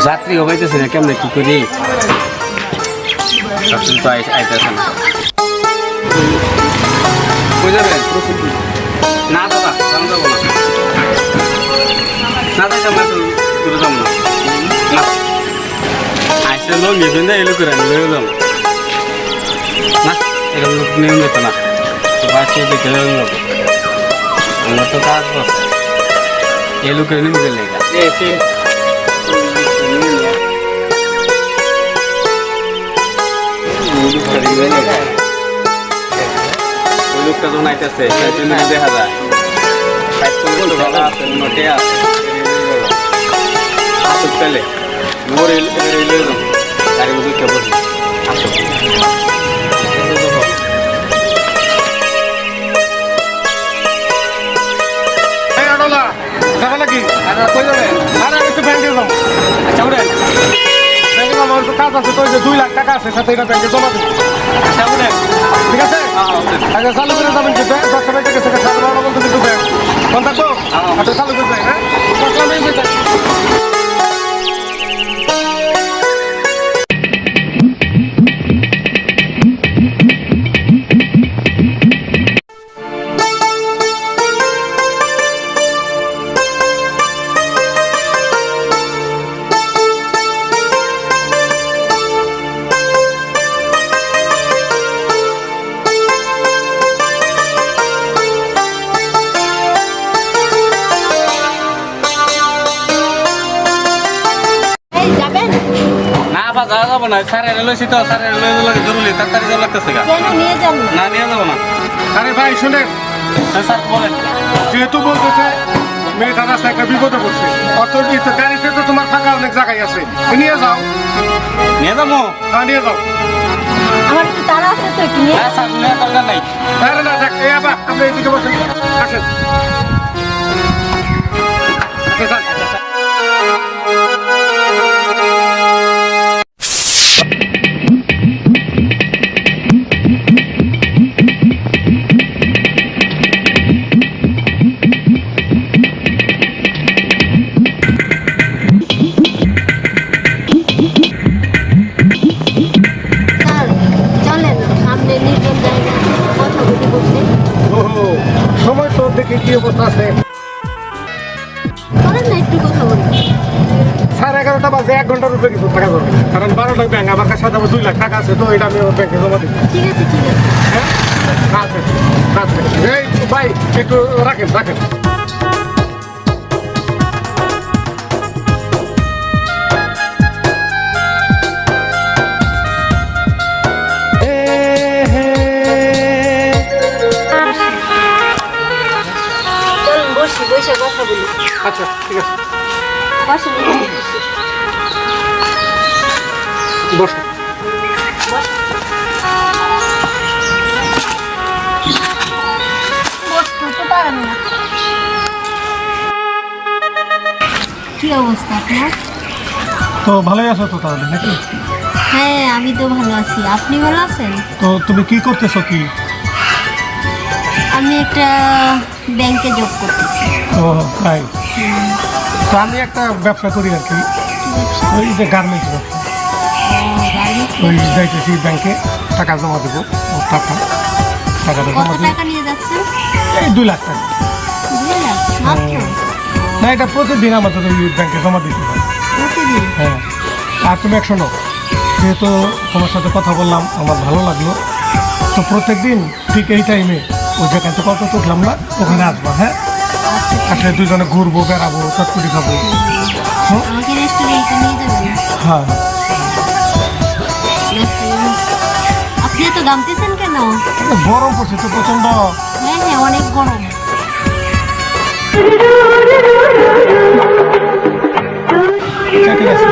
যাত্রী হবাইতেছে না কেমনে কি করি তো আইতেছে না কই যাবেন না দাদা সামনে যাবো না না যাইতাম না তো দূরে যাবো না না আইসে লোক নিবেন না এলো করে নিয়ে যাবো না এরকম লোক নিয়ে যেত না তো বাসে দেখে যাবো আমরা তো কাজ করছি এই লোকের নিয়ে গেলে এসে লোকটা যখন আইতেছে দেখা যায় নোটে আছে আসুক পেলে গাড়ি বুঝতে বসে আসুক কাজ আছে তো 2 লাখ টাকা আছে সাথে এটা ব্যাংকে জমা দেবো ঠিক আছে আচ্ছা চালু করে যাবেন কিন্তু 10 টাকা থেকে 12 পর্যন্ত কিন্তু ব্যাংক ফোন থাকবো আচ্ছা চালু করে যাই হ্যাঁ যাওয়া যাবো না স্যারের লইছি তো স্যারের লই জরুরি তাড়াতাড়ি যাওয়া লাগতেছে না নিয়ে যাবো না আরে ভাই শুনেন স্যার বলেন যেহেতু বলতেছে মেয়েটা রাস্তায় একটা বিপদে পড়ছে অত গাড়িতে তো তোমার ফাঁকা অনেক জায়গায় আছে নিয়ে যাও নিয়ে যাবো হ্যাঁ নিয়ে যাও আমার একটু তাড়া আছে তো একটু নিয়ে স্যার নিয়ে দরকার নাই আরে না দেখ এই আবার আপনি এদিকে বসেন আসেন আচ্ছা স্যার সময় তো দেখি কি অবস্থা আছে 11:30 বাজে 1 ঘন্টার উপরে কিছু টাকা যাবে কারণ 12টায় ব্যাংক আমার কাছে 2 লাখ টাকা আছে তো এটা আমি ব্যাংকে জমা দিই ঠিক আছে হ্যাঁ আচ্ছা আচ্ছা এই ভাই একটু রাখেন বসে কথা বলি আচ্ছা ঠিক আছে বসে বসো বসতে পারেন না কি অবস্থা আপনার তো ভালোই আছো তো তাহলে নাকি হ্যাঁ আমি তো ভালো আছি আপনি ভালো আছেন তো তুমি কি করতেছো কি আমি একটা ব্যাংকে জব করতেছি ও তাই তো আমি একটা ব্যবসা করি আর কি ওই যে গার্মেন্টস ব্যবসা ওই যাইতেছি ব্যাংকে টাকা জমা দেবো ও টাকাটা জমা কত দেবো টাকা নিয়ে যাচ্ছেন এই 2 লাখ টাকা 2 লাখ মাত্র না এটা প্রতিদিন আমাদের ওই ব্যাংকে জমা দিতে হয় প্রতিদিন হ্যাঁ আর তুমি এক শোনো যেহেতু তোমার সাথে কথা বললাম আমার ভালো লাগলো তো প্রত্যেকদিন ঠিক এই টাইমে ওই যেখান থেকে কত উঠলাম না ওখানে আসবা হ্যাঁ আসলে দুজনে ঘুরবো বেড়াবো চটপটি খাবো আমাকে রেস্টুরেন্টে নিয়ে যাবেন হ্যাঁ আপনি তো দামতেছেন কেন গরম পড়ছে তো প্রচন্ড হ্যাঁ অনেক গরম ঠিক আছে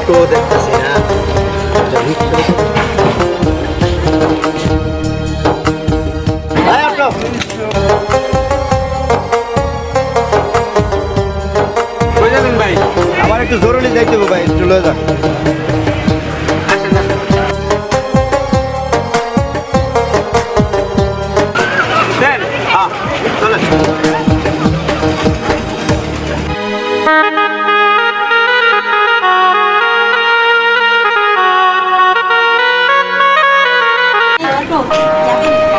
তো দেখতেছি না ভাই আপনার কই যাবেন ভাই? আমার একটু জরুরি যাইতে হবে ভাই, একটু লয়ে যান। দেন। হ্যাঁ চলেন।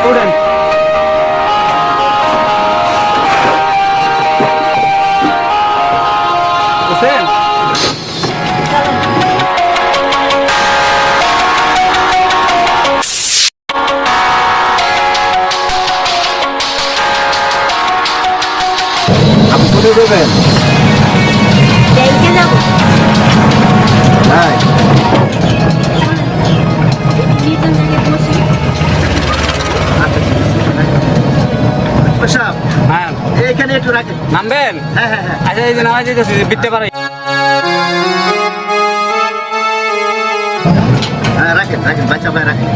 উঠেন। বুঝছেন? আপনি কোথায় দেবেন? ব্যাংকে যাবো। নাই নির্জন জায়গায় বসি। পেশাব হ্যাঁ, এখানে একটু রাখেন। নামবেন? হ্যাঁ হ্যাঁ হ্যাঁ আচ্ছা, এই যে নামাজ দিতেছি, বিটতে পারে। হ্যাঁ রাখেন রাখেন, বাচ্চা ভাই রাখেন।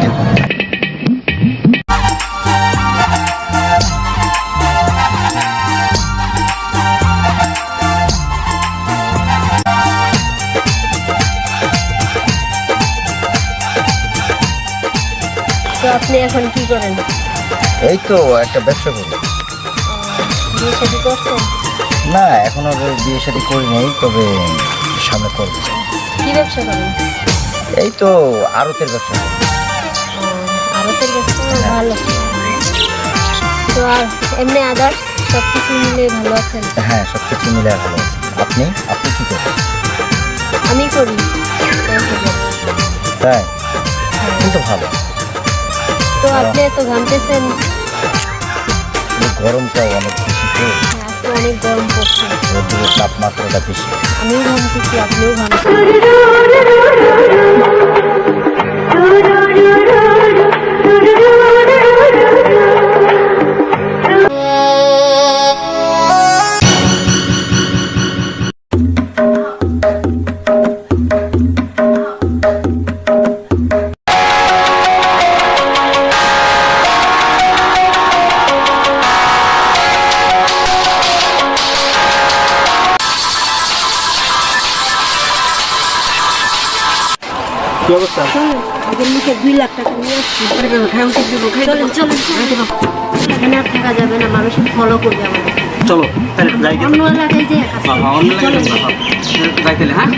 তো আপনি এখন কি করেন? এই তো একটা ব্যবসা করি। বিয়ে শাদী করছেন? না এখনো বিয়ে শাদী করি নাই, তবে সামনে করবো। কি ব্যবসা করেন? এই তো আড়তের ব্যবসা করি। আরতের ব্যবসা ভালো। তো আর এমনি আদার্স সব কিছু মিলে ভালো আছেন? হ্যাঁ সব কিছু মিলে ভালো আছে। আপনি আপনি কি করেন? আমি করি ব্যাংকে job। তাই কিন্তু ভালো। তো আপনি এত ঘামতেছেন, এই গরমটাও অনেক বেশি তো, আজকে অনেক গরম পড়ছে। রোদ্দুরের তাপমাত্রাটা বেশি। আমিও ঘামতেছি, আপনিও ঘামছেন। কি অবস্থা? আগের মুখে 2 লাখ টাকা নিয়ে আসছি। চলেন চলেন চলেন। এখানে আর থাকা যাবে না, মানুষ ফলো করবে আমাদের। চলো তাহলে যাই। অন্য এলাকায় যে অন্য লাগে যাইতে, হ্যাঁ।